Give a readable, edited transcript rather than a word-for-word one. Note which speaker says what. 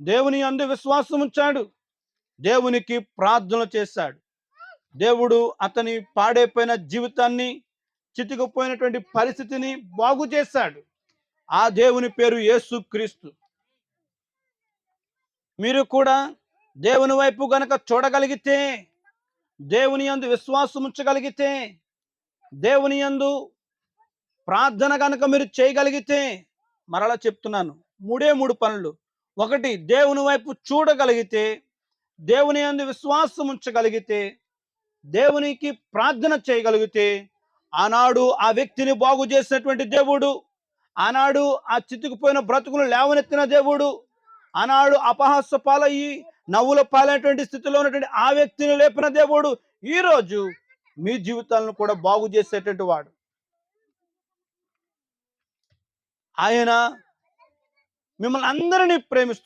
Speaker 1: దేవుని యందు విశ్వాసం ఉంచాడు, దేవునికి ప్రార్థన చేశాడు. దేవుడు అతని పాడైపోయిన జీవితాన్ని, చితికిపోయినటువంటి పరిస్థితిని బాగు చేశాడు. ఆ దేవుని పేరు యేసుక్రీస్తు. మీరు కూడా దేవుని వైపు గనక చూడగలిగితే, దేవుని యందు విశ్వాసం ఉంచగలిగితే, దేవుని యందు ప్రార్థన గనక మీరు చేయగలిగితే, మరలా చెప్తున్నాను, మూడు పనులు. ఒకటి, దేవుని వైపు చూడగలిగితే, దేవుని యందు విశ్వాసం ఉంచగలిగితే, దేవునికి ప్రార్థన చేయగలిగితే, ఆనాడు ఆ వ్యక్తిని బాగు చేసినటువంటి దేవుడు, ఆనాడు ఆ చితికిపోయిన బ్రతుకులు లేవనెత్తిన దేవుడు, ఆనాడు అపహాస్య పాలయ్యి నవ్వుల పాలైనటువంటి స్థితిలో ఉన్నటువంటి ఆ వ్యక్తిని లేపిన దేవుడు ఈరోజు మీ జీవితాలను కూడా బాగు చేసేటువంటి వాడు. ఆయన మిమ్మల్ని అందరినీ ప్రేమిస్తున్నాడు.